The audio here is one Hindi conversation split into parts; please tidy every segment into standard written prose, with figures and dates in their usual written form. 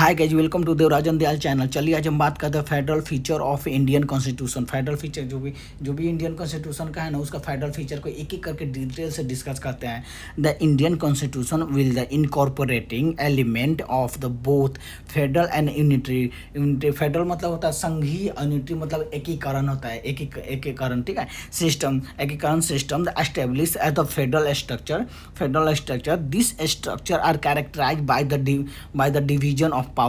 Hi guys, welcome to Devarajan Dayal channel. चलिए आज हम बात करते हैं federal feature of Indian constitution. Federal feature जो भी इंडियन कॉन्स्टिट्यूशन का है ना, उसका फेडरल फीचर को एक एक करके डिटेल से डिस्कस करते हैं। The Indian constitution will the incorporating element of the both federal and unitary. Federal मतलब होता है संघीय, यूनिटरी मतलब एकीकरण होता है, एकीकरण, ठीक है, सिस्टम, एकीकरण system the establish as the federal structure. This structure are characterise by the division of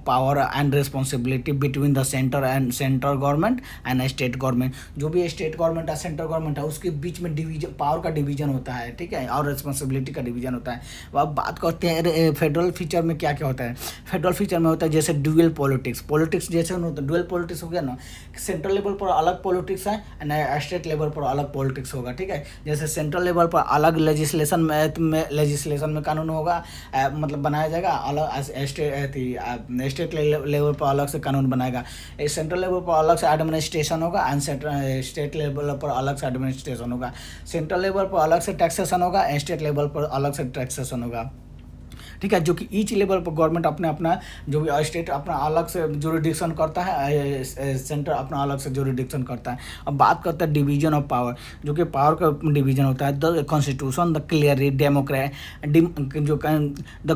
power and responsibility between the central government and state government। जो भी स्टेट गवर्नमेंट है, सेंट्रल गवर्नमेंट है, उसके बीच में डिवीजन, पावर का डिवीजन होता है, ठीक है, और रिस्पॉन्सिबिलिटी का डिवीजन होता है। अब बात करते हैं फेडरल फीचर में क्या क्या होता है। फेडरल फीचर में होता है जैसे ड्यूअल पॉलिटिक्स जैसे होता है, ड्यूअल पॉलिटिक्स हो गया ना, सेंट्रल लेवल पर अलग पॉलिटिक्स है एंड स्टेट लेवल पर अलग पॉलिटिक्स होगा, ठीक है। जैसे सेंट्रल लेवल पर अलग लेजिस्लेशन में कानून होगा, मतलब बनाया जाएगा, अलग स्टेट लेवल पर अलग से कानून बनाएगा। सेंट्रल लेवल पर अलग से एडमिनिस्ट्रेशन होगा एंड स्टेट लेवल पर अलग से एडमिनिस्ट्रेशन होगा। सेंट्रल लेवल पर अलग से टैक्सेशन होगा, स्टेट लेवल पर अलग से टैक्सेशन होगा, ठीक है। जो कि ईच लेवल पर गवर्नमेंट अपना जो भी स्टेट अपना अलग से जुरिडिक्शन करता है, सेंटर अपना अलग से जुरिडिक्शन करता है। अब बात करते हैं डिवीजन ऑफ पावर, जो कि पावर का डिवीजन होता है। The constitution the clearly the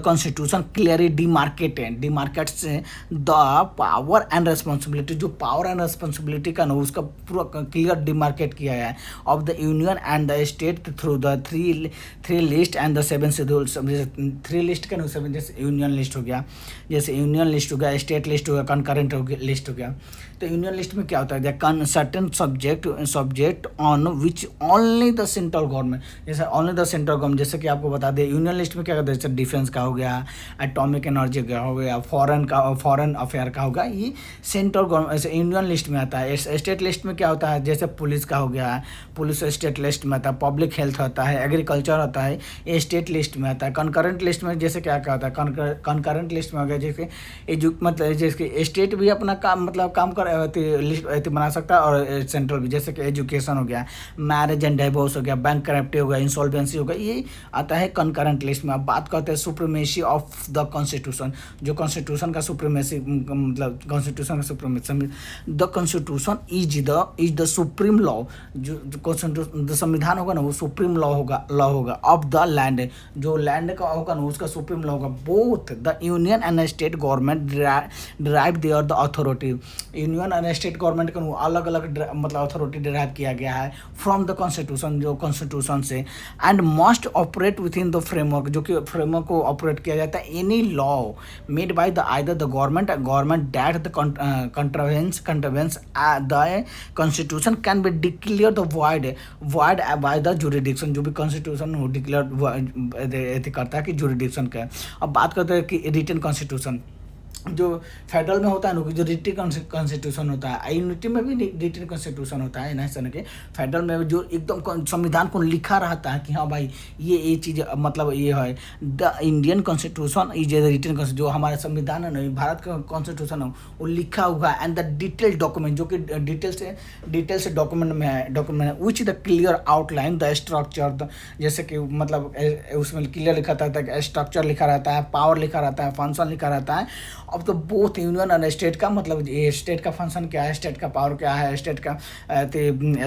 constitution clearly demarcates the power and responsibility. जो पावर एंड रिस्पॉन्सिबिलिटी का ना, उसका पूरा क्लियर डिमार्केट किया है of the union and the state through the three list and the 7 schedules. 3 list के अनुसार, जैसे यूनियन लिस्ट हो गया, स्टेट लिस्ट हो गया, कंकरेंट लिस्ट हो गया। तो यूनियन लिस्ट में क्या होता है, certain subject on which only the central government, जैसे ओनली द सेंट्रल गवर्नमेंट, जैसे कि आपको बता दें यूनियन लिस्ट में क्या करते हैं, जैसे डिफेंस का हो गया, एटॉमिक एनर्जी का हो गया, फॉरेन अफेयर का होगा, ये सेंट्रल गवर्नमेंट यूनियन लिस्ट में आता है। स्टेट लिस्ट में क्या होता है, जैसे पुलिस का हो गया, पुलिस स्टेट लिस्ट में आता है, पब्लिक हेल्थ होता है, एग्रीकल्चर होता है, ये स्टेट लिस्ट में आता है। कंकरेंट लिस्ट में जैसे क्या होता है, कंकरेंट लिस्ट में हो गया, जैसे मतलब जैसे स्टेट भी अपना काम कर लिस्ट बना सकता है और सेंट्रल भी, जैसे कि एजुकेशन हो गया, मैरिज एंड डिवोर्स हो गया, बैंक करप्टी हो गया, इंसॉल्वेंसी हो गया, ये आता है कंकरेंट लिस्ट में। अब बात करते हैं सुप्रीमेसी ऑफ द कॉन्स्टिट्यूशन, जो कॉन्स्टिट्यूशन का सुप्रीमेसी, मतलब कॉन्स्टिट्यूशन का supremacy, the constitution is the supreme law. जो संविधान होगा ना, वो सुप्रीम लॉ होगा ऑफ द लैंड, जो लैंड का होगा ना, उसका सुप्रीम लॉ होगा। Both the union and state government derive their the authority. Union and state government का अलग अलग मतलब अथॉरिटी डिराइव किया गया है फ्रॉम द कॉन्स्टिट्यूशन, जो कॉन्स्टिट्यूशन से, and must operate within the framework, जो कि फ्रेमवर्क को ऑपरेट किया जाता है। Any law made by the either the government that the contravenes the constitution can be declare the void by the jurisdiction. जो भी कॉन्स्टिट्यूशन वो डिक्लेयर करता है कि जुरिडिक्शन का है। अब बात करते हैं कि रिटन कॉन्स्टिट्यूशन, जो फेडरल में होता है ना, जो रिटन कॉन्स्टिट्यूशन होता है, यूनिटी में भी रिटन कॉन्स्टिट्यूशन होता है ना, इस तरह के। फेडरल में जो एकदम संविधान को लिखा रहता है कि हाँ भाई ये चीज़, मतलब ये है the Indian constitution is a written constitution. जो हमारा संविधान है ना, भारत का कॉन्स्टिट्यूशन है, वो लिखा हुआ है, एंड द डिटेल डॉक्यूमेंट, जो कि डिटेल से डॉक्यूमेंट में which the clear outline the structure, जैसे कि मतलब उसमें क्लियर लिखा रहता है, स्ट्रक्चर लिखा रहता है, पावर लिखा रहता है, फंक्शन लिखा रहता है। अब तो बोथ यूनियन और स्टेट का, मतलब ये स्टेट का फंक्शन क्या है, स्टेट का पावर क्या है, स्टेट का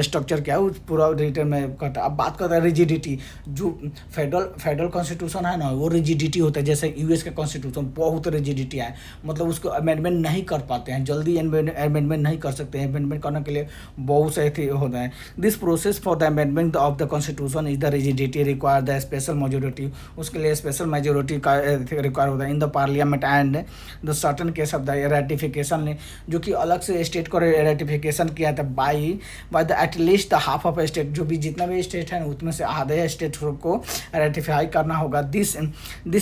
स्ट्रक्चर क्या है, उस पूरा रिटर्न में करता है। अब बात करते हैं रिजिडिटी, जो फेडरल कॉन्स्टिट्यूशन है ना, वो रिजिडिटी होता है। जैसे यूएस का कॉन्स्टिट्यूशन बहुत रिजिडिटी है, मतलब उसको अमेंडमेंट नहीं कर पाते हैं, जल्दी अमेंडमेंट नहीं कर सकते हैं। अमेंडमेंट करने के लिए बहुत से होता है। This process for the amendment of the constitution is the rigidity require the special majority. उसके लिए स्पेशल मेजोरिटी का रिक्वायर होता है in the parliament and the certain case of the ratification ने, जो कि अलग से स्टेट को रेटिफिकेशन किया था by the at least the half of state. जो भी जितना भी स्टेट है उसमें से आधे स्टेट को रेटिफाई करना होगा। This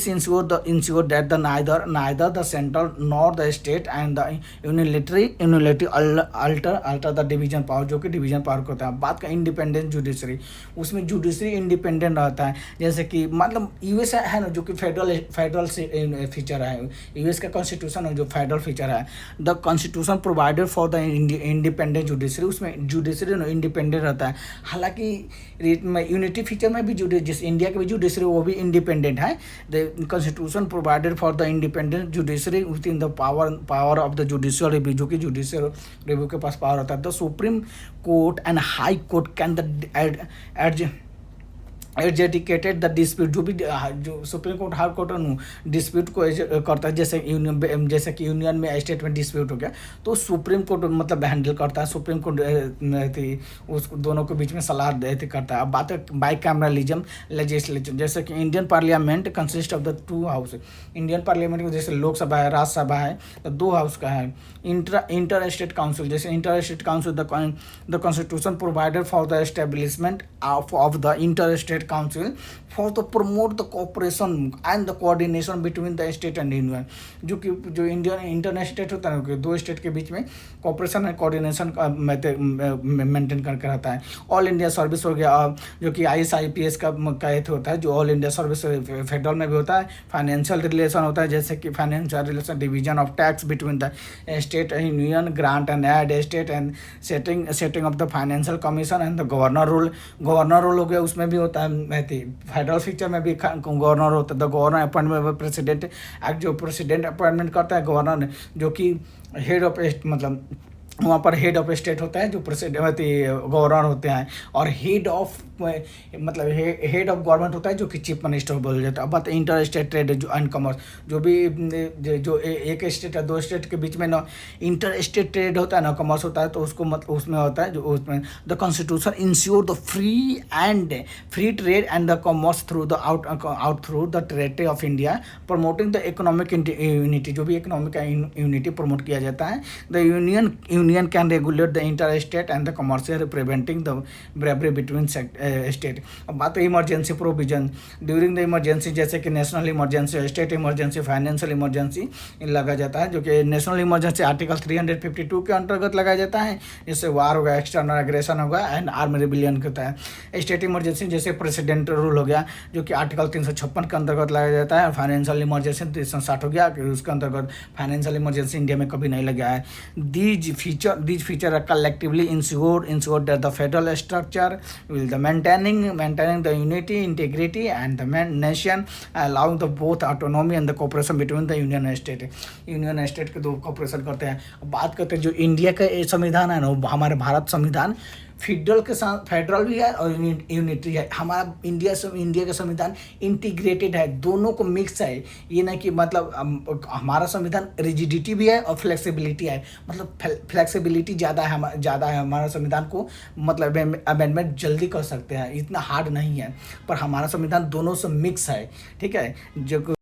ensure that the neither the central nor the state and the unilaterally alter the division power, जो कि डिवीजन पावर को होता है। बात का इंडिपेंडेंट जुडिशरी, उसमें जुडिशरी इंडिपेंडेंट रहता है। जैसे कि मतलब यूएस है ना, जो कि फेडरल से फीचर है, यूएस का कॉन्स्टिट्यूशन कॉन्स्टिट्यूशन जो फेडरल फीचर है, the constitution provided for the independent judiciary, उसमें जुडिशरी इंडिपेंडेंट रहता है। हालांकि यूनिटी फीचर में भी जिस इंडिया के भी जुडिशरी वो भी इंडिपेंडेंट है। The constitution provided for the independent judiciary within the power of the judicial review, जो कि जुडिशियल रिव्यू के पास पावर होता है। The supreme court and high court can the adjudicated the dispute, जो supreme court high court dispute को करता है, जैसे कि यूनियन में स्टेट में डिस्प्यूट हो गया तो सुप्रीम कोर्ट मतलब हैंडल करता है। सुप्रीम कोर्ट उस दोनों के बीच में सलाह करता है। अब बात है बाई कैमरलिज्म लेजिस्लेचर, जैसे कि Indian parliament consist of the 2 house. Indian parliament में जैसे लोकसभा है, राज्यसभा है, तो 2 हाउस का है। इंटर स्टेट काउंसिल, जैसे inter state council the constitution provided for the establishment of the inter state council for to promote the cooperation and the coordination between the state and union, जो इंडियन इंटरनेशनल होता है, 2 स्टेट के बीच में कॉपरेशन एंड कोऑर्डिनेशन का मेंटेन करके रहता है। ऑल इंडिया सर्विस हो गया, जो कि IAS का होता है, जो ऑल इंडिया सर्विस फेडरल में भी होता है। फाइनेंशियल रिलेशन होता है, जैसे कि financial relation, division of tax between the state and union, grant and aid state and setting of the financial commission and the governor rule हो गया, उसमें भी होता है। फेडरल फीचर में भी गवर्नर होता है। The governor appointment by president act, जो प्रेसिडेंट अपॉइंटमेंट करता है गवर्नर, जो कि हेड ऑफ मतलब वहाँ पर हेड ऑफ स्टेट होता है, जो प्रेसिडेंट गवर्नर होते हैं, और हेड ऑफ मतलब हेड ऑफ गवर्नमेंट होता है, जो कि चीफ मिनिस्टर बोल जाता है। अब बात inter state trade and commerce, जो एक स्टेट है 2 स्टेट के बीच में ना इंटर स्टेट ट्रेड होता है ना कॉमर्स होता है, तो उसको मतलब उसमें होता है, जो उसमें the constitution ensure the free trade and the commerce through the treaty of India, promoting the economic unity, जो भी इकोनॉमिक यूनिटी प्रमोट किया जाता है। The union can regulate the inter state and the commercial, preventing the bravery between state. अब बात है emergency provision during the emergency, जैसे कि national emergency, state emergency, financial emergency लगा जाता है, जो कि नेशनल इमरजेंसी आर्टिकल 352 के अंतर्गत लगाया जाता है, जैसे वार होगा, एक्सटर्नल एग्रेशन होगा एंड आर्मी रिबिलियन होता है। स्टेट इमरजेंसी जैसे प्रेसिडेंट रूल हो गया, जो कि आर्टिकल 356 के अंतर्गत लगाया जाता है। फाइनेंशियल इमरजेंसी 360 हो गया, उसके अंतर्गत फाइनेंशियल इमरजेंसी इंडिया में कभी नहीं लगा है। These feature are collectively ensure that the federal structure will the maintaining the unity, integrity and the nation, allowing the both autonomy and the cooperation between the union and state। Union state के 2 कॉपरेशन करते हैं। अब बात करते हैं जो इंडिया का संविधान है ना, हमारे भारत संविधान फेडरल के साथ फेडरल भी है और यूनिटरी है। हमारा इंडिया का संविधान इंटीग्रेटेड है, दोनों को मिक्स है। ये नहीं कि मतलब हमारा संविधान रिजिडिटी भी है और फ्लेक्सिबिलिटी है, मतलब फ्लेक्सिबिलिटी ज़्यादा है हमारा संविधान को, मतलब अमेंडमेंट जल्दी कर सकते हैं, इतना हार्ड नहीं है। पर हमारा संविधान दोनों से मिक्स है, ठीक है। जो